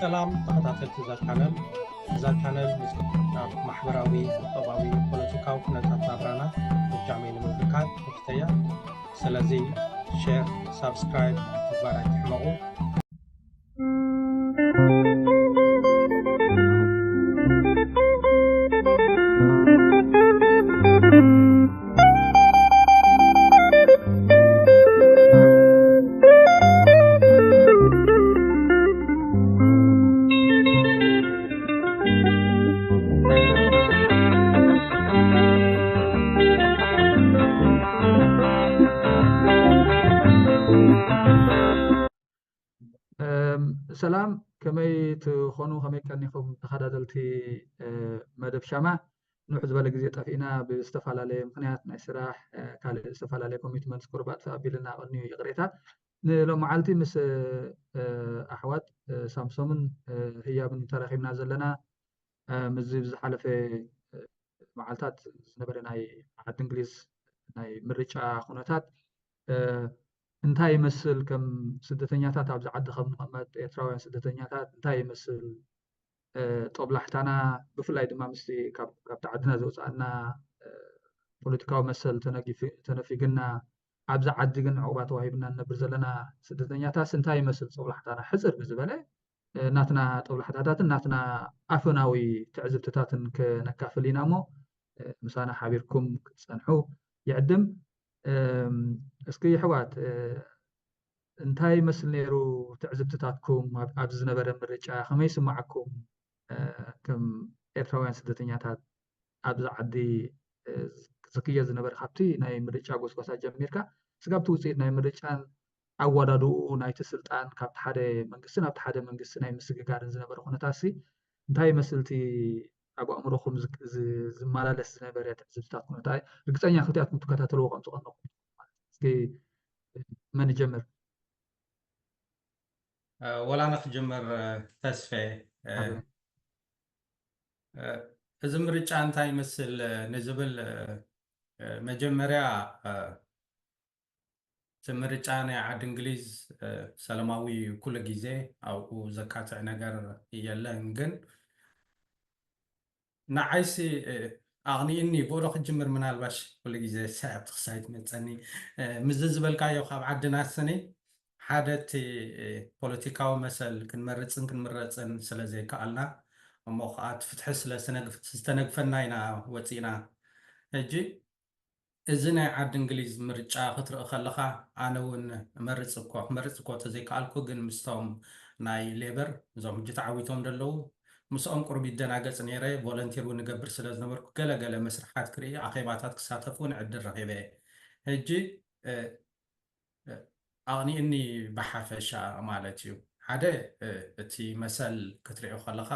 ሰላም ተኸታተልቲ እዛ ቻነል ናብ ማሕበራዊ ቁጠባዊ ፖለቲካዊ ኩነታት ናብራና ብጃመይ ንምምልካት ንክተያ ስለዚ ሼር ሳብስክራይብ ምግባር ኣይትሕመቑ ሰላም ከመይ ትኾኑ ከመይ ቀኒኹም ተኸታተልቲ መደብ ሻማ ንውሕ ዝበለ ግዜ ጠፊእና ብዝተፈላለየ ምክንያት ናይ ስራሕ ካልእ ዝተፈላለየ ኮሚትመንት ቁርባት ተኣቢልና ቀኒዩ ይቕሬታ ንሎም መዓልቲ ምስ ኣሕዋት ሳምሶምን ህያብን ተረኺብና ዘለና ምዚ ብዝሓለፈ መዓልታት ዝነበረ ናይ ዓዲ እንግሊዝ ናይ ምርጫ ኩነታት እንታይ ይመስል ከም ስደተኛታት ኣብዚ ዓዲ ከም ንቕመጥ ኤርትራውያን ስደተኛታት እንታይ ይመስል ጦብላሕታና ብፍላይ ድማ ምስቲ ካብቲ ዓድና ዘውፃእና ፖለቲካዊ መሰል ተነፊግና ኣብዚ ዓዲ ግን ዕቁባ ተዋሂብና ንነብር ዘለና ስደተኛታት እንታይ ይመስል ጦብላሕታና ሕፅር ብዝበለ ናትና ጦብላሕታታትን ናትና ኣፈናዊ ትዕዝብትታትን ክነካፍል ኢና እሞ ምሳና ሓቢርኩም ክትፀንሑ ይዕድም እስኪ ኣሕዋት እንታይ ይመስል ነይሩ ትዕዝብትታትኩም ኣብዚ ዝነበረ ምርጫ ከመይ ይስማዓኩም ከም ኤርትራውያን ስደተኛታት ኣብዚ ዓዲ ዝክየድ ዝነበረ ካብቲ ናይ ምርጫ ጎስጓሳ ጀሚርካ ስጋብቲ ውፅኢት ናይ ምርጫን ኣወዳድኡ ናይቲ ስልጣን ካብቲ ሓደ መንግስቲ ናብቲ ሓደ መንግስቲ ናይ ምስግጋርን ዝነበረ ኩነታት እንታይ ይመስልቲ ኣብ ኣእምሮኹም ዝመላለስ ዝነበረ ትዕዝብትታት ኩነታት ርግፀኛ ክልቲኣትኩም ትከታተልዎ ከም ዝቐነኹም እስኪ መን ይጀምር ወላ ንክጅምር ተስፌ እዚ ምርጫ እንታይ ይመስል ንዝብል መጀመርያ እቲ ምርጫ ናይ ዓዲ እንግሊዝ ሰላማዊ ኩሉ ግዜ ኣብኡ ዘካትዕ ነገር የለን ግን ንዓይሲ ኣቕኒእኒ ብኡዶ ክጅምር ምናልባሽ ኩሉ ግዜ ሰዓብቲ ክሳይ ትመፀኒ ምዝ ዝበልካዮ ካብ ዓድና ስኒ ሓደ እቲ ፖለቲካዊ መሰል ክንመርፅን ስለዘይከኣልና እሞ ከዓ እቲ ፍትሒ ስለዝተነግፈና ኢና ወፂና ሕጂ እዚ ናይ ዓዲ እንግሊዝ ምርጫ ክትርኢ ከለካ ኣነ እውን ክመርፅ እኮ ተዘይከኣልኩ ግን ምስቶም ናይ ሌበር እዞም ሕጂ ተዓዊቶም ደለዉ ምስኦም ቁርቢ ይደናገፅ ነይረ ቮለንቲር እውን ንገብር ስለዝነበርኩ ገለገለ መስርሓት ክርኢ ኣኼባታት ክሳተፉ ንዕድል ረኺበ ሕጂ ኣቕኒእኒ ብሓፈሻ ማለት እዩ ሓደ እቲ መሰል ክትሪኦ ከለካ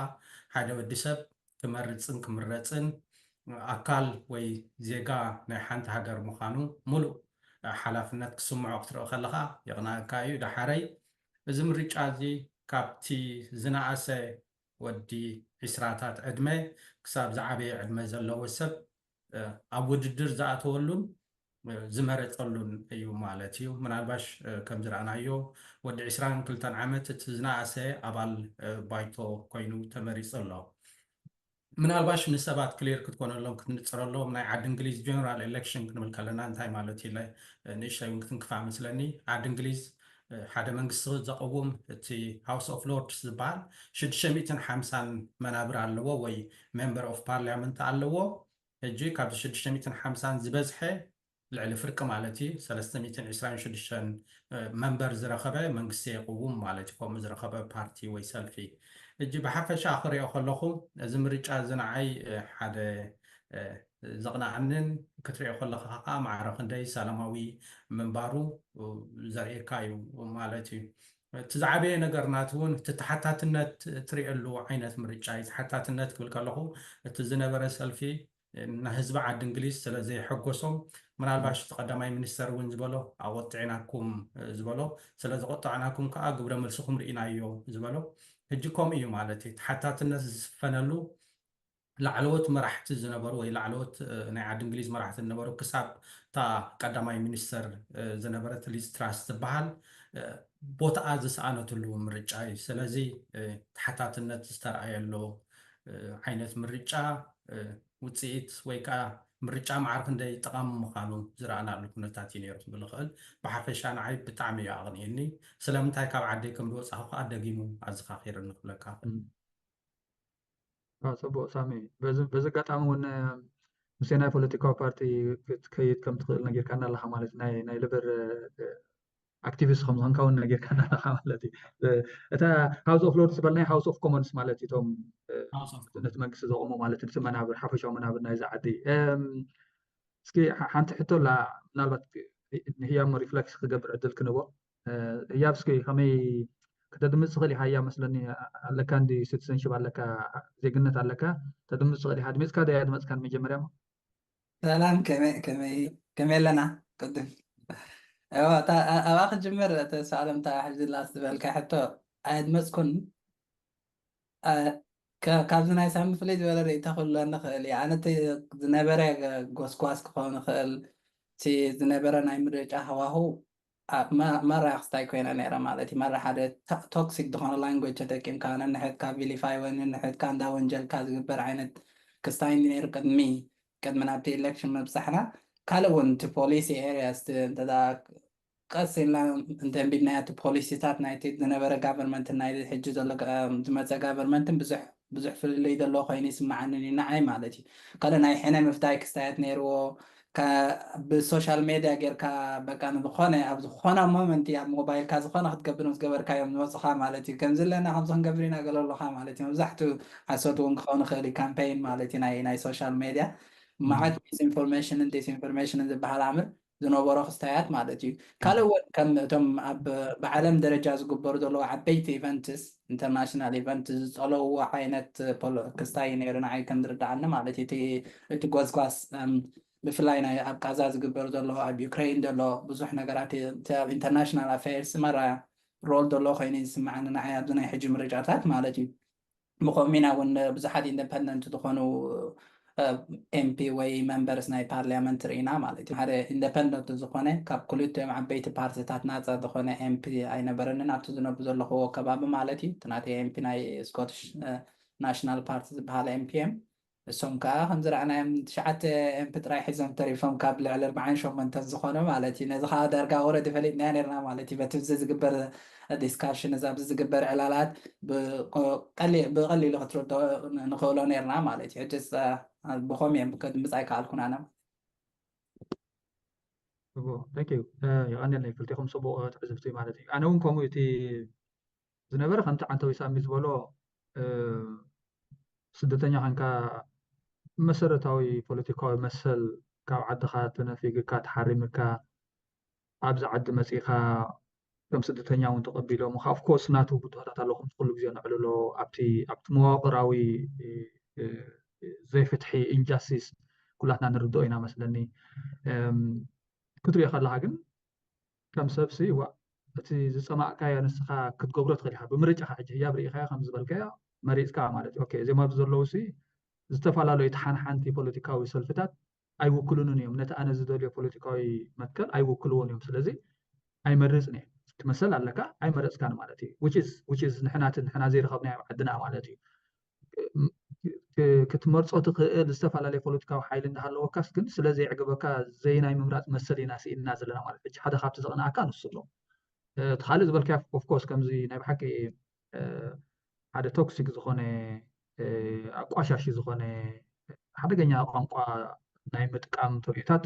ሓደ ወዲ ሰብ ክመርፅን ክምረፅን ኣካል ወይ ዜጋ ናይ ሓንቲ ሃገር ምዃኑ ሙሉእ ሓላፍነት ክስምዖ ክትሪኦ ከለካ የቕናእካ እዩ ዳሓረይ እዚ ምርጫ እዚ ካብቲ ዝነኣሰ ወዲ 20ታት ዕድመ ክሳብ ዝዓበየ ዕድመ ዘለዎ ሰብ ኣብ ውድድር ዝኣተወሉን ዝመረፀሉን እዩ ማለት እዩ ምናልባሽ ከም ዝረኣናዮ ወዲ 22 ዓመት እቲ ዝነኣሰ ኣባል ባይቶ ኮይኑ ተመሪፁ ኣሎ ምናልባሽ ንሰባት ክሊር ክትኮነሎም ክትንፅረሎም ናይ ዓዲ እንግሊዝ ጀነራል ኤሌክሽን ክንብል ከለና እንታይ ማለት እዩ ንእሽተይ እውን ክትንክፋ መስለኒ ዓዲ እንግሊዝ ሓደ መንግስቲ ዘቐውም እቲ ሃውስ ኦፍ ሎርድስ ዝበሃል 650 መናብር ኣለዎ ወይ ሜምበር ኦፍ ፓርሊያመንት ኣለዎ ሕጂ ካብዚ 650 ዝበዝሐ ልዕሊ ፍርቂ ማለት እዩ 326 መንበር ዝረኸበ መንግስቲ የቕውም ማለት እዩ ከምኡ ዝረኸበ ፓርቲ ወይ ሰልፊ ሕጂ ብሓፈሻ ክሪኦ ከለኹ እዚ ምርጫ እዚ ንዓይ ሓደ ዘቕናዕንን ክትሪኦ ከለካ ከዓ ማዕረ ክንደይ ሰላማዊ ምንባሩ ዘርእየካ እዩ ማለት እዩ እቲ ዝዓበየ ነገር ናት እውን እቲ ተሓታትነት ትሪእሉ ዓይነት ምርጫ እዩ ተሓታትነት ክብል ከለኹ እቲ ዝነበረ ሰልፊ ንህዝቢ ዓዲ እንግሊዝ ስለዘይሐጎሶም ምናልባሽ እቲ ቀዳማይ ሚኒስተር እውን ዝበሎ ኣቆጢዕናኩም ዝበሎ ስለዝቆጣዕናኩም ከዓ ግብረ መልስኩም ርኢናዮ ዝበሎ ሕጂ ከምኡ እዩ ማለት እዩ ተሓታትነት ዝስፈነሉ ላዕለዎት መራሕቲ ዝነበሩ ወይ ላዕለዎት ናይ ዓዲ እንግሊዝ መራሕቲ ዝነበሩ ክሳብ እታ ቀዳማይ ሚኒስተር ዝነበረት ሊዝ ትራስ ትበሃል ቦታኣ ዝሰኣነትሉ ምርጫ እዩ ስለዚ ተሓታትነት ዝተረኣየሎ ዓይነት ምርጫ ውፅኢት ወይ ከዓ ምርጫ ማዕረ ክንደይ ጠቓሚ ምዃኑ ዝረኣናሉ ኩነታት እዩ ነይሩ ክብል ይኽእል ብሓፈሻ ንዓይ ብጣዕሚ እዩ ኣቕኒየኒ ስለምንታይ ካብ ዓደይ ከም ዝወፃኹ ከዓ ደጊሙ ኣዘኻኺር ንኽብለካ ፅቡቅ ሳሚ በዚ ኣጋጣሚ እውን ምስ ናይ ፖለቲካዊ ፓርቲ ክትከይድ ከም ትኽእል ነጊርካ ኣለካ ማለት ናይ ልበር ኣክቲቪስት ከም ዝኾንካ እውን ነጊርካ ኣለካ ማለት እዩ እታ ሃውስ ኦፍ ሎርድስ ዝበልናይ ሃውስ ኦፍ ኮመንስ ማለት እዩ እቶም ነቲ መንግስቲ ዘቕሙ ማለት እቲ መናብር ሓፈሻዊ መናብር ናይዛ ዓዲ እስኪ ሓንቲ ሕቶ ላ ምናልባት ንህያሞ ሪፍሌክስ ክገብር ዕድል ክንቦ ህያብ እስኪ ከመይ ከተድምፅ ትኽእል ኢኻ ህያብ መስለኒ ኣለካ እንዲ ሲቲዘንሽፕ ኣለካ ዜግነት ኣለካ ተድምፅ ትኽእል ኢኻ ድሜፅካ ዶ ድመፅካ ንመጀመርያ ሰላም ከመይ ኣለና ቅድም ኣብኣ ክጅምር ተሳለምታ ሕዝላ ዝበልካ ሕቶ ኣየድመፅኩን ካብዚ ናይ ሳሚ ፍለይ ዝበለ ርእይታ ክህሉ ንኽእል እየ ኣነ እቲ ዝነበረ ጎስጓስ ክኸውን ይኽእል እቲ ዝነበረ ናይ ምርጫ ሃዋሁ መራ ክስታይ ኮይና ነይረ ማለት እዩ መራ ሓደ ቶክሲክ ዝኾነ ላንጉጅ ተጠቂምካ ነንሕትካ ቪሊፋይ ወይ ነንሕትካ እንዳ ወንጀልካ ዝግበር ዓይነት ክስታይ ነይሩ ቅድሚ ናብቲ ኤሌክሽን ምብፃሕና ካልእ እውን እቲ ፖሊሲ ኤሪያስ እንተዳ ቀስ ኢልና እንተንቢብናያ እቲ ፖሊሲታት ናይቲ ዝነበረ ጋቨርንመንትን ናይ ሕጂ ዘሎ ዝመፀ ጋቨርንመንትን ብዙሕ ፍልይ ዘለዎ ኮይኑ ይስማዓኒ ንዓይ ማለት እዩ ካልእ ናይ ሕነ ምፍታይ ክስታያት ነይርዎ ብሶሻል ሜድያ ጌርካ በቃ ንዝኾነ ኣብ ዝኾነ ሞመንት ኣብ ሞባይልካ ዝኾነ ክትገብር ምስ ገበርካዮም ዝመፁኻ ማለት እዩ ከምዚ ለና ከምዚ ክንገብር ኢና ገለለካ ማለት እዩ መብዛሕትኡ ሓሶት እውን ክኸውን ይኽእል እዩ ካምፔይን ማለት እዩ ናይ ሶሻል ሜድያ መዓት ሚስኢንፎርሜሽንን ዲስኢንፎርሜሽንን ዝበሃል ኣምር ዝነበሮ ክስታያት ማለት እዩ ካልእ እውን ከም እቶም ብዓለም ደረጃ ዝግበሩ ዘለዉ ዓበይቲ ኢቨንትስ ኢንተርናሽናል ኢቨንት ዝፀለውዎ ዓይነት ክስታይ ነይሩ ንዓይ ከም ዝርዳእኒ ማለት እዩ እቲ ጓስጓስ ብፍላይ ናይ ኣብ ጋዛ ዝግበሩ ዘለዎ ኣብ ዩክሬን ዘሎ ብዙሕ ነገራት ኣብ ኢንተርናሽናል ኣፌርስ መራ ሮል ዘሎ ኮይኑ ዝስማዓኒ ንዓይ ኣብዚ ናይ ሕጂ ምርጫታት ማለት እዩ ብከምኡ ኢና እውን ብዙሓት ኢንደፐንደንት ዝኾኑ ኤምፒ ወይ መንበርስ ናይ ፓርልያመንት ርኢና ማለት እዩ ሓደ ኢንደፐንደንት ዝኾነ ካብ ክልቲኦም ዓበይቲ ፓርቲታት ናፃ ዝኾነ ኤምፒ ኣይነበረንን ኣብቲ ዝነብሩ ዘለኽዎ ከባቢ ማለት እዩ እቲ ናተይ ኤምፒ ናይ ስኮትሽ ናሽናል ፓርቲ ዝበሃል ኤምፒኤም እሶም ከዓ ከም ዝረኣናዮም 9 ኤምፒ ጥራይ ሒዞም ተሪፎም ካብ ልዕሊ 48 ዝኾነ ማለት እዩ ነዚ ከዓ ዳርጋ ወረዲ ፈሊጥና ነርና ማለት እዩ በቲ ዝግበር ዲስካሽን እዚ ኣብዚ ዝግበር ዕላላት ብቐሊሉ ክትርድኦ ንኽእሎ ነርና ማለት እዩ ሕጂ ብኸመይ እዮም ከድምፅ ኣይከኣልኩን ኣነ ታንኪዩ ይቐኒለና ክልቲኹም ፅቡቕ ትዕዝብቲ ማለት እዩ ኣነ እውን ከምኡ እቲ ዝነበረ ከምቲ ዓንተዊ ሳሚ ዝበሎ ስደተኛ ኮንካ መሰረታዊ ፖለቲካዊ መሰል ካብ ዓድኻ ተነፊግካ ተሓሪምካ ኣብዚ ዓዲ መፂኻ ከም ስደተኛ እውን ተቐቢሎም ኣፍኮርስ ናቱ ብትሆታት ኣለኩም ኩሉ ግዜ ንዕልሎ ኣብቲ መዋቕራዊ ዘይፍትሒ ኢንጃስቲስ ኩላትና ንርድኦ ኢና መስለኒ ክትሪኦ ከለካ ግን ከም ሰብሲ እቲ ዝፀማእካዮ ንስኻ ክትገብሮ ትኽእል ኢኻ ብምርጫኻ ሕጂ ህያብ ርኢኻዮ ከም ዝበልካዮ መሪፅካ ማለት እዩ እዚኦም ኣብዚ ዘለዉ ዝተፈላለዩ ተሓንሓንቲ ፖለቲካዊ ሰልፍታት ኣይውክሉንን እዮም ነቲ ኣነ ዝደልዮ ፖለቲካዊ መትከል ኣይውክልዎን እዮም ስለዚ ኣይመርፅን እየ ትመሰል ኣለካ ኣይመረፅካን ማለት እዩ which is ንሕና ዘይረኸብናዮ ዓድና ማለት እዩ ክትመርፆ ትኽእል ዝተፈላለዩ ፖለቲካዊ ሓይሊ እንዳሃለወካስ ግን ስለዘይዕግበካ ዘይናይ ምምራፅ መሰል ኢና ስኢልና ዘለና ማለት እዩ ሓደ ካብቲ ዘቕንኣካ ንሱ ኣሎ እቲ ካልእ ዝበልካዮ ኦፍኮርስ ከምዚ ናይ ብሓቂ ሓደ ቶክሲክ ዝኾነ ኣቋሻሺ ዝኾነ ሓደገኛ ቋንቋ ናይ ምጥቃም ትርኢታት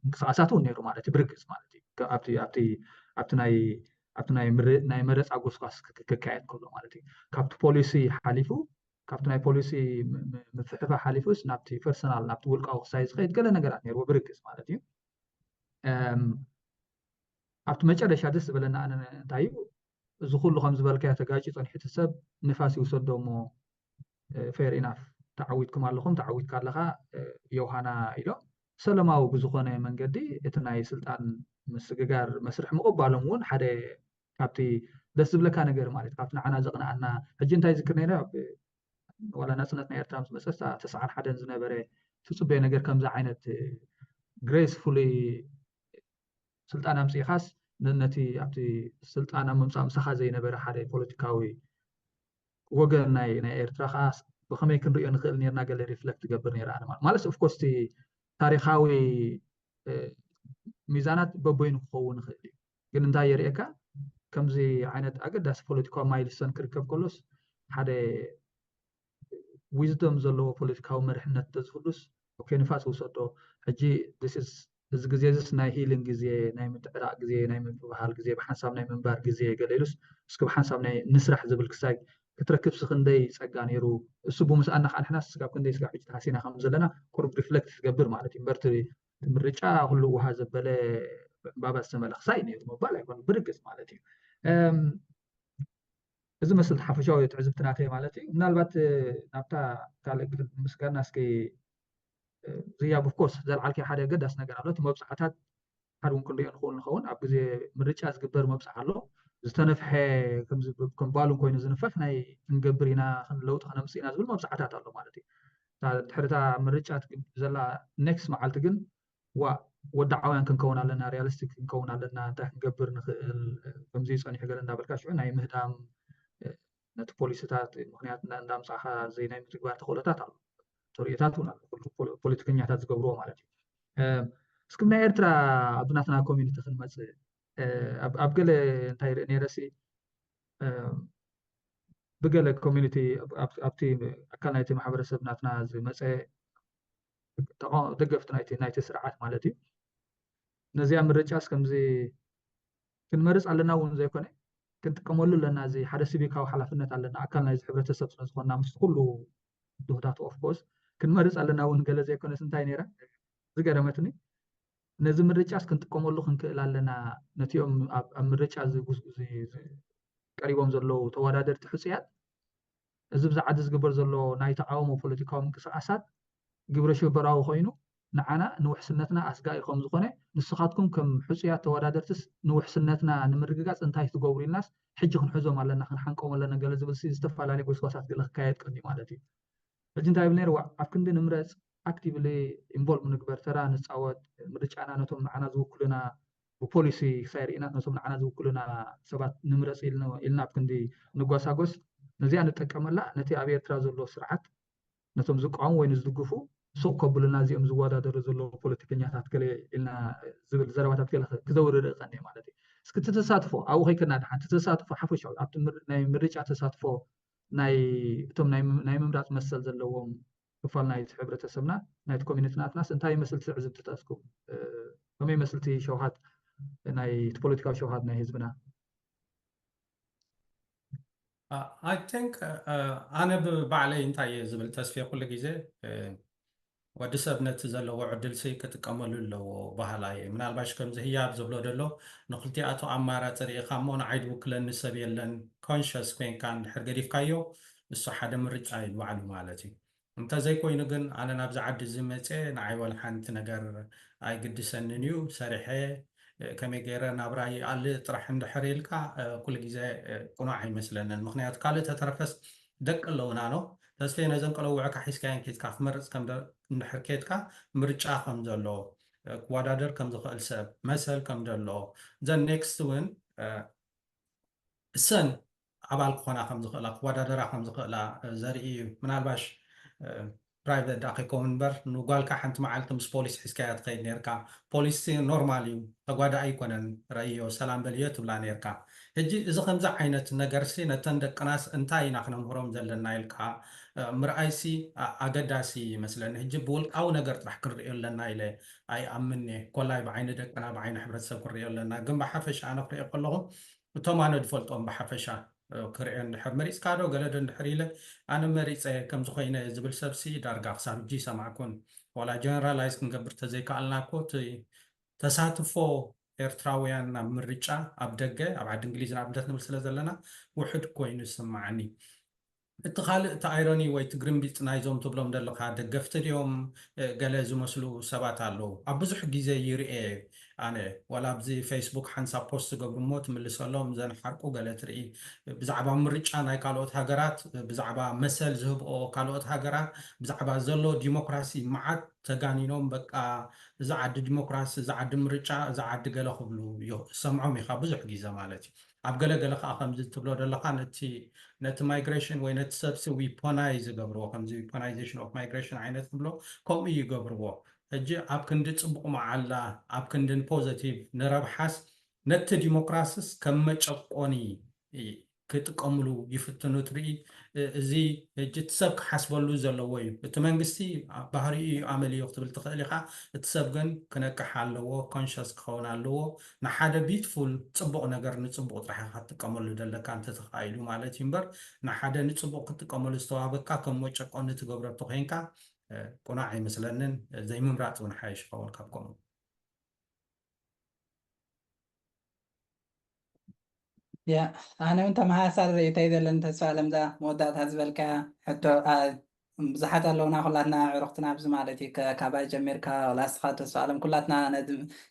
እንቅስቃሳት እውን ነይሩ ማለት እዩ ብርግፅ ማለት እዩ ኣብቲ ናይ መረፃ ጎስጓስ ክካየድ ከሎ ማለት እዩ ካብቲ ፖሊሲ ሓሊፉ ካብቲ ናይ ፖሊሲ ምፍሕፋ ሓሊፉስ ናብቲ ፐርሰናል ናብቲ ውልቃዊ ክሳይ ዝኸይድ ገለ ነገራት ነይርዎ ብርግፅ ማለት እዩ ኣብቲ መጨረሻ ደስ ዝበለና ኣነ እንታይ እዩ እዚ ኩሉ ከም ዝበልካዮ ተጋጭ ፀኒሑ እቲ ሰብ ንፋስ ይውሰዶ እሞ ፌር ኢናፍ ተዓዊትኩም ኣለኹም ተዓዊትካ ኣለካ የውሃና ኢሎም ሰላማዊ ብዝኾነ መንገዲ እቲ ናይ ስልጣን ምስግጋር መስርሕ ምቕባሎም እውን ሓደ ካብቲ ደስ ዝብለካ ነገር ማለት ካብቲ ንዓና ዘቕንኣና ሕጂ እንታይ ዝክር ነይረ ዋላ ናፅነት ናይ ኤርትራ ምስ መፀስ 91 ዝነበረ ትፅበዮ ነገር ከምዚ ዓይነት ግሬስፉሊ ስልጣን ኣምፂኻስ ነቲ ኣብቲ ስልጣን ኣብ ምምፃእ ምሳኻ ዘይነበረ ሓደ ፖለቲካዊ ወገን ናይ ኤርትራ ከዓ ብኸመይ ክንሪኦ ንኽእል ነርና ገለ ሪፍሌክት ትገብር ነይራ ኣነ ማለት ኦፍኮርስ እቲ ታሪካዊ ሚዛናት በበይኑ ክኸውን ይኽእል እዩ ግን እንታይ የርእየካ ከምዚ ዓይነት ኣገዳሲ ፖለቲካዊ ማይልስተን ክርከብ ከሎስ ሓደ ዊዝደም ዘለዎ ፖለቲካዊ መርሕነት ተዝፍሉስ ንፋስ ውሰዶ ሕጂ እዚ ግዜ ዚስ ናይ ሂሊንግ ግዜ ናይ ምትዕራቅ ግዜ ናይ ምብባሃል ግዜ ብሓንሳብ ናይ ምንባር ግዜ ገለኢሉስ እስኪ ብሓንሳብ ናይ ንስራሕ ዝብል ክሳይ ክትረክብ ክንደይ ፀጋ ነይሩ እሱ ብምስኣና ከዓ ንሕና ስጋብ ክንደይ ስጋብ ሕጂ ተሓሲና ከም ዘለና ቁርብ ሪፍሌክት ትገብር ማለት እዩ እምበርቲ ምርጫ ኩሉ ውሃ ዘበለ ዕምባባ ዝተመልአ ክሳይ ነይሩ ምባል ኣይኮነ ብርግፅ ማለት እዩ እዚ መስል ሓፈሻዊ ትዕዝብትናተይ ማለት እዩ ምናልባት ናብታ ካልእ ምስጋና እስኪ ዝያብ ኦፍኮርስ ዘልዓልከ ሓደ ገዳስ ነገር ኣሎ እቲ መብፃዕታት ሓደ እውን ክንሪኦ ንኸውን ኣብ ግዜ ምርጫ ዝግበር መብፃዕ ኣሎ ዝተነፍሐ ከም ባሉን ኮይኑ ዝንፈሕ ናይ ክንገብር ኢና ለውጢ ክነምፅእ ኢና ዝብል መብፃዕታት ኣሎ ማለት እዩ ድሕሪታ ምርጫ ዘላ ኔክስት መዓልቲ ግን ወዳዓውያን ክንከውን ኣለና ሪያሊስቲክ ክንከውን ኣለና እንታይ ክንገብር ንኽእል ከምዚ ፀኒሑ ገለ እንዳበልካ ሽዑ ናይ ምህዳም ነቲ ፖሊሲታት ምክንያት እንዳምፃእካ ዘይ ናይ ምትግባር ተኽእሎታት ኣሎ ተርእታት እውን ኣሎ ፖለቲከኛታት ዝገብርዎ ማለት እዩ እስኪ ናይ ኤርትራ ኣብ ናትና ኮሚኒቲ ክንመፅእ ኣብ ገለ እንታይ ርኢ ነይረሲ ብገለ ኮሚኒቲ ኣብቲ ኣካል ናይቲ ማሕበረሰብ ናትና ዝመፀ ደገፍቲ ናይቲ ስርዓት ማለት እዩ ነዚያ ምርጫስ ከምዚ ክንመርፅ ኣለና እውን ዘይኮነ ክንጥቀመሉ ኣለና እዚ ሓደ ሲቪካዊ ሓላፍነት ኣለና ኣካል ናይ ሕብረተሰብ ስለዝኾና ምስ ኩሉ ድሁታት ኦፍኮርስ ክንመርፅ ኣለና እውን ገለ ዘይኮነስ እንታይ ነይራ ዝገረመትኒ ነዚ ምርጫስ ክንጥቀመሉ ክንክእል ኣለና ነቲኦም ኣብ ምርጫ ቀሪቦም ዘለዉ ተወዳደርቲ ሕፁያት እዚ ብዛዕባ ዝግበር ዘሎ ናይ ተቃውሞ ፖለቲካዊ ምንቅስቃሳት ግብረ ሽበራዊ ኮይኑ ንዓና ንውሕስነትና ኣስጋኢ ከም ዝኾነ ንስኻትኩም ከም ሕፁያት ተወዳደርትስ ንውሕስነትና ንምርግጋፅ እንታይ ትገብሩ ኢልናስ ሕጂ ክንሕዞም ኣለና ክንሓንቆም ኣለና ገለ ዝብል ዝተፈላለዩ ጎስጓሳት ገለ ክካየድ ቀኒ ማለት እዩ ሕጂ እንታይ ብል ነይሩ ኣብ ክንዲ ንምረፅ ኣክቲቭሊ ኢንቮልቭ ንግበር ተራ ንፃወት ምርጫና ነቶም ንዓና ዝውክሉና ብፖሊሲ ክሳይ ርኢና ነቶም ንዓና ዝውክሉና ሰባት ንምረፅ ኢልና ኣብ ክንዲ ንጓሳጎስ ነዚኣ ንጥቀመላ ነቲ ኣብ ኤርትራ ዘሎ ስርዓት ነቶም ዝቃወሙ ወይ ዝድግፉ ሱቅ ከብሉና እዚኦም ዝወዳደሩ ዘለዉ ፖለቲከኛታት ገለ ኢልና ዝብል ዘረባታት ገለ ክዘውርር ቀኒ ማለት እዩ እስኪ ተሳትፎ ኣብኡ ከይከና ድሓን ተሳትፎ ሓፈሻዊ ኣብቲ ናይ ምርጫ ተሳትፎ ናይ እቶም ናይ ምምራፅ መሰል ዘለዎም ክፋል ናይቲ ሕብረተሰብና ናይቲ ኮሚኒቲናትናስ እንታይ ይመስል ትዕዝብ ትጠስኩም ከመይ መስልቲ ሸውሃት ናይ ፖለቲካዊ ሸውሃት ናይ ህዝብና I think ኣነ ብባዕለይ እንታይ እየ ዝብል ተስፊ ኩሉ ግዜ ወዲ ሰብ ነቲ ዘለዎ ዕድል ክጥቀመሉ ኣለዎ ባህላ እየ ምናልባሽ ከምዚ ህያብ ዝብሎ ደሎ ንክልቲኣቶ ኣማራፂ ርኢኻ እሞ ንዓይ ዝውክለኒ ሰብ የለን ኮንሽስ ኮንካ እንድሕር ገዲፍካዮ ንሱ ሓደ ምርጫ እዩ ባዕሉ ማለት እዩ እንተዘይኮይኑ ግን ኣነ ናብዚ ዓዲ ዝመፀ ንዓይ ወላ ሓንቲ ነገር ኣይግድሰንን እዩ ሰሪሐ ከመይ ገይረ ናብራ ይኣልእ ጥራሕ እንድሕር ኢልካ ኩሉ ግዜ ቁኑዕ ኣይመስለንን ምክንያቱ ካልእ ተተረፈስ ደቂ ኣለውና ኖ ተስፈይ ነዘን ቀለውዕካ ሒዝካየን ኬድካ ክመርፅ ከም እንድሕር ኬድካ ምርጫ ከም ዘሎ ክወዳደር ከም ዝኽእል ሰብ መሰል ከም ዘሎ ዘን ኔክስት እውን እሰን ኣባል ክኾና ከም ዝኽእላ ክወዳደራ ከም ዝኽእላ ዘርኢ እዩ ምናልባሽ ፕራይቬት ዳኺኮም እምበር ንጓልካ ሓንቲ መዓልቲ ምስ ፖሊስ ሒዝካያ ትኸይድ ነርካ ፖሊስ ኖርማል እዩ ተጓዳኢ ኣይኮነን ረእዮ ሰላም በልዮ ትብላ ነርካ ሕጂ እዚ ከምዚ ዓይነት ነገርሲ ነተን ደቅናስ እንታይ ኢና ክነምህሮም ዘለና ኢልካ ምርኣይሲ ኣገዳሲ ይመስለኒ ሕጂ ብውልቃዊ ነገር ጥራሕ ክንሪኦ ኣለና ኢለ ኣይኣምነ ኮላይ ብዓይኒ ደቅና ብዓይኒ ሕብረተሰብ ክንሪኦ ኣለና ግን ብሓፈሻ ኣነ ክሪኦ ከለኹ እቶም ኣነ ዝፈልጦም ብሓፈሻ ክሪኦ እንድሕር መሪፅካ ዶ ገለ ዶ እንድሕር ኢለ ኣነ መሪፀ ከም ዝኾይነ ዝብል ሰብሲ ዳርጋ ክሳብ ሕጂ ሰማዕኩን ዋላ ጀነራላይዝ ክንገብር ተዘይከኣልና ኮ ተሳትፎ ኤርትራውያን ናብ ምርጫ ኣብ ደገ ኣብ ዓዲ እንግሊዝ ንኣብነት ንብል ስለ ዘለና ውሕድ ኮይኑ ይስማዓኒ እቲ ካልእ እቲ ኣይሮኒ ወይ እቲ ግርምቢፅ ናይዞም ትብሎም ዘለካ ደገፍቲ ድዮም ገለ ዝመስሉ ሰባት ኣለዉ ኣብ ብዙሕ ግዜ ይርኤ أنا ولا بزي فيسبوك حنسا بوست قبل موت من اللي صلهم زين حرقوا قالت رئي بزعبا مريتش أنا كالوت هاجرات بزعبا مثل زهب أو كالوت هاجرات بزعبا زلو ديمقراسي معك تغانينهم بقى زعد ديمقراسي زعد مريتش زعد قال خبلو سمعوا ميخا بزح جيزة مالتي أبقى قال خا خمز تبلو دلقا نت مايجريشن وين تسبسي ويبونايز قبروا خمز ويبونايزيشن اوف مايجريشن عينت بلو كم يقبروا هجي أبكن صبق معلا أبكن بوزيتيف نربحس نت ديمقراسيس كم تشقوني كتقملو يفتنو تري زي هجي تسبق حسبلو زلوي تمنغستي بحري عملي يختبل تخليخا تسبقن كنكح علو كونشس كون علو نحاده بيتفول صبق نجر نصبق راح تقملو دلك انت تخايلو مالتي امبر نحاده نصبق تقملو استوابقا كم تشقوني تغبر تخينكا قناعي مثلا زي ممرات ونحايش قول كابكم يا أنا وأنت مع سر يتيذ لأن تسأل مذا مودات هزبلك حتى بزحت لو ناخلنا عرفتنا بزمالتي كاباي جميركا ولا سخات تسألم كلاتنا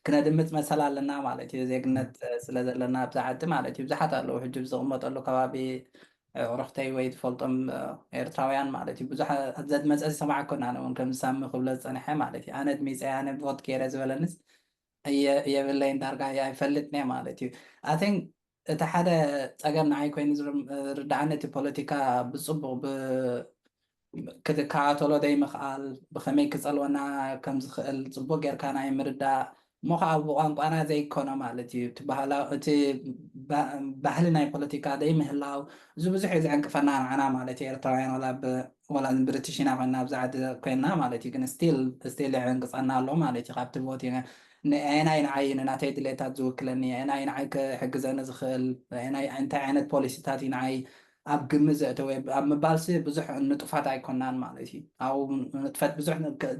كنا دمت مثلا لنا مالتي زي قنت سلذ لنا بزحت مالتي بزحت لو حجب زغمت له كبابي عرفتي ويد فلتم إيرتراويان مالتي بزحت زاد مسألة سمع كنا أنا ونكم سامي قبل أنا مالتي أنا دميس أنا بفوت كيرز ولا نس هي بالله إن درجة هي فلتني مالتي I think እቲ ሓደ ፀገም ንዓይ ኮይኑ ዝርዳዓኒ እቲ ፖለቲካ ብፅቡቅ ክትከዓተሎ ዘይምኽኣል ብከመይ ክፀልወና ከም ዝኽእል ፅቡቅ ጌርካ ናይ ምርዳእ እሞ ከዓ ብቋንቋና ዘይኮነ ማለት እዩ እቲ ባህሊ ናይ ፖለቲካ ዘይምህላው እዚ ብዙሕ እዩ ዘዕንቅፈና ንዓና ማለት እዩ ኤርትራውያን ወላ ብሪቲሽ ኢና ኮይና ኣብዛ ዓዲ ኮይና ማለት እዩ ግን ስቲል ይዕንቅፀና ኣሎ ማለት እዩ ካብቲ ቮት أنا ينعي ناتي دليتات زوكلني أنا ينعي كحجزنا زخل أنا أنت عينت بوليسيتات ينعي أب جمزة توي أب مبالسي بزح نطفات أيكونان مالتي أو نطفات بزح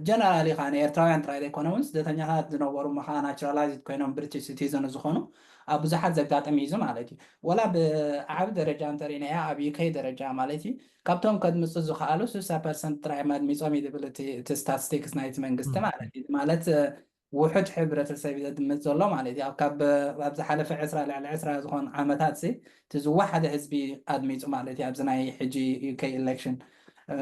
جنرالي خانة إرتراويان تراي إيكونومس ده تاني هاد نوورو مخا ناتشراليزد كونهم بريتش سيتيزن زخونو أبو زحات زبدات أميزو مالتي ولا بعب درجة أنترينا يا أبي كي درجة مالتي كابتن قد مستزو خالو 6% تراي ماد ميزومي دبلتي تستاتستيكس نايت منجست مالت وحد ሕብረተሰብ ይድምፅ ዘሎ ማለት እዩ ካብ ኣብዛ ሓለፈ 20 ላዕሊ 20 ዝኾን ዓመታት ትዝዋሕ ሓደ ህዝቢ ኣድሚፁ ማለት እዩ ኣብዚ ናይ ሕጂ ዩኬ ኢሌክሽን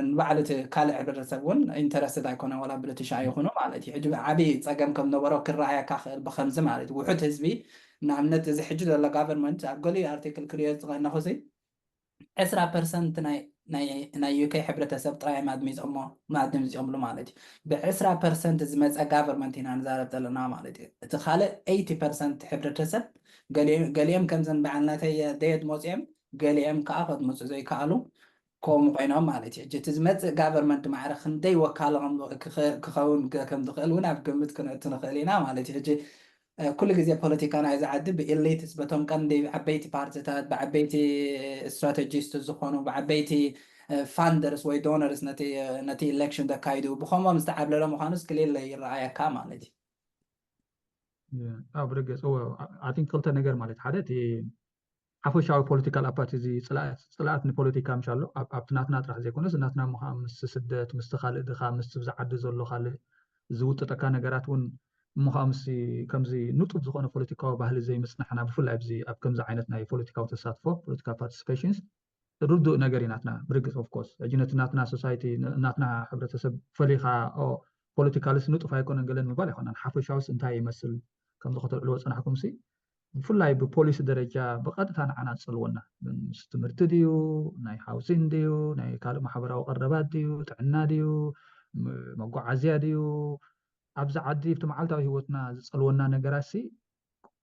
ንባዕሉ እቲ ካልእ ሕብረተሰብ እውን ኢንተረስትድ ኣይኮነ ወላ ብሪቲሽ ኣይኹኑ ማለት እዩ ሕጂ ዓብዪ ፀገም ከም ነበሮ ክረኣየካ ክእል ብከምዚ ማለት እዩ ውሑድ ህዝቢ ንኣብነት እዚ ሕጂ ዘሎ ጋቨርንመንት ኣብ ገሊኡ ኣርቲክል ክሪኦ ዝቐነኹ 10% ናይ ዩኬ ሕብረተሰብ ጥራይ ማድሚፆሞ ማድሚፆምሉ ማለት እዩ ብ10% ዝመፀ ጋቨርንመንት ኢና ንዛረብ ዘለና ማለት እዩ እቲ ካልእ 80% ሕብረተሰብ ገሊኦም ከምዘን በዓልናተይ ደየት መፅኦም ገሊኦም ከዓ ከድመፁ ዘይከኣሉ ከምኡ ኮይኖም ማለት እዩ እቲ ዝመፅእ ጋቨርንመንት ማዕረ ክንደይ ወካሎ ክኸውን ከም ዝኽእል እውን ኣብ ግምት ክንእቱ ንኽእል ኢና ማለት እዩ ሕጂ كل جزء بوليتيكا عايز أعدي بإليتس بتوم كان دي عبيتي بارتيات بعبيتي استراتيجيست زخونو بعبيتي فاندرز وي دونرز نتي إلكشن دا كايدو بخوما مستعب لهم مخانس كليل يرعايا كامل دي. برجس هو I think كلتا نجار مالت حدث حفوشاوي بوليتيكال أباتي زي صلاة بوليتيكا مش الله أبتناتنا راح زي كونس ناتنا مخامس سدت مستخالد خامس تبزعد زلو خالد زوت تكان نجاراتون مخامسي كمزي نطب زخونه بوليتيكا ባህሊ زي مسنحنا بفلع بزي أب كمز عينت ناي بوليتيكا وتساتفو بوليتيكا بارتيسيبيشنز ردو نجاري ناتنا بريجس اوف كورس اجينت ناتنا سوسايتي ناتنا حبرتسب فليخا او بوليتيكالس نطف هيكون نقلن مبال يكون حفشاوس انتهي يمثل كم خطر العلو صنعكم سي بفلع ببوليس درجه بقدتا عنا تصلونا مستمرت ديو ناي هاوسين ديو ناي كالو محبراو قربات ديو تعنا ديو مقعزيا ديو أبز عدي في معلتها هوتنا زلونا نجارسي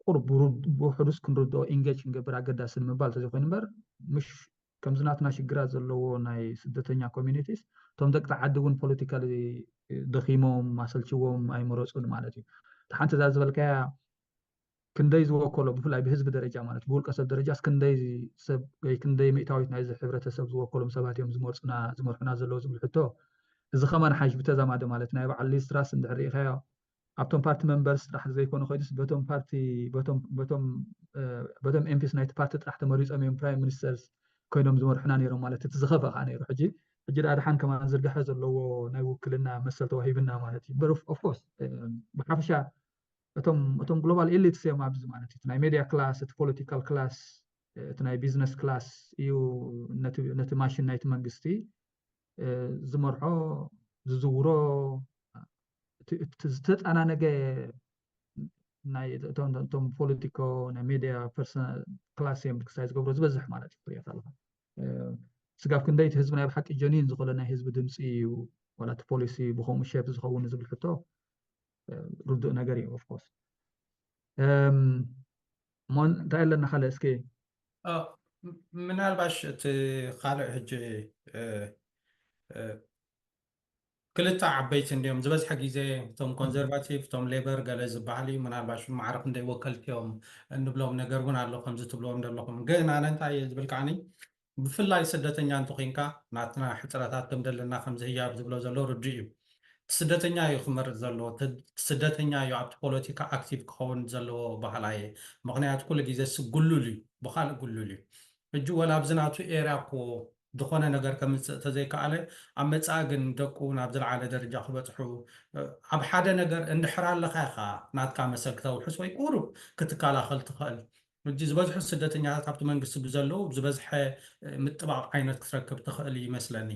قرب بحدث كنردو إنجاج نجبر عقد داس المبالغ تزوجين بر مش كم زناتنا شجرات زلوا ناي سدتنيا communities توم دك تعدون politically دخيمهم مسألة شوهم أي مرز كل مالتي تحنت ذا زبالك كندايز وكله بفلا بحزب درجة مالت بقول كسب درجة كندايز سب كنداي مئتاوي نايز حبرة سب وكلهم سبات يوم زمرنا زلوا زمل حتى إذا خمان حاج بتزامد مالتنا يبقى على ستراس ندري خيا أبتم بارتي ممبرز راح زي يكونوا خيدس بتم بارتي بتم إمبيس نايت بارتي راح تمريز أمين برايم مينسترز كونهم زمر حنا نيرو مالت تزخفق أنا يروح جي هذا حان كمان زرق حزر لو نايو كلنا مثل توهيبنا مالتي بروف أوف كورس بحفشة እቶም ግሎባል ኤሊትስ እዮም ኣብዚ ማለት እዩ ናይ ሜድያ ክላስ እቲ ፖለቲካል ክላስ እቲ ናይ ቢዝነስ ክላስ እዩ ነቲ ማሽን ናይቲ መንግስቲ ዝመርሖ ዝዝውሮ ዝተጣናነገ ናይ እቶም ፖለቲኮ ናይ ሜድያ ፐርሰናል ክላስ እዮም ክሳይ ዝገብሮ ዝበዝሕ ማለት እዩ ክሪኦ ከለካ ስጋብ ክንደይ እቲ ህዝቢ ናይ ብሓቂ ጀኒን ዝኾነ ናይ ህዝቢ ድምፂ እዩ ወላ እቲ ፖሊሲ ብከምኡ ሼፕ ዝኸውን ዝብል ሕቶ ርዱእ ነገር እዩ ኦፍኮርስ እንታይ ኣለና ካልእ እስኪ ምናልባሽ እቲ ካልእ ሕጂ ክልተ ዓበይቲ እንዲኦም ዝበዝሐ ግዜ እቶም ኮንዘርቫቲቭ እቶም ሌበር ገለ ዝበሃል እዩ ምናልባሽ ማዕረፍ እንደይ ወከልቲኦም እንብሎም ነገር እውን ኣሎ ከምዚ ትብልዎም ዘለኹም ግን ኣነ እንታይ እየ ዝብልካዓኒ ብፍላይ ስደተኛ እንተኮንካ ናትና ሕፅረታት ከም ዘለና ከምዚ ህያብ ዝብሎ ዘሎ ርዱእ እዩ ስደተኛ እዩ ክመርፅ ዘለዎ ስደተኛ እዩ ኣብቲ ፖለቲካ ኣክቲቭ ክኸውን ዘለዎ ባህላ እየ ምክንያቱ ኩሉ ግዜ ጉሉል እዩ ብካልእ ጉሉል እዩ ሕጂ ወላ ኣብዚ ናቱ ኤርያ እኮ ዝኾነ ነገር ከምፅእ ተዘይከኣለ ኣብ መፃኢ ግን ደቁ ናብ ዝለዓለ ደረጃ ክበፅሑ ኣብ ሓደ ነገር እንድሕር ኣለካ ኢኻ ናትካ መሰል ክተውሕስ ወይ ቁሩብ ክትከላኸል ትኽእል ሕጂ ዝበዝሑ ስደተኛታት ኣብቲ መንግስቲ ብዘለዉ ዝበዝሐ ምጥባቕ ዓይነት ክትረክብ ትኽእል ይመስለኒ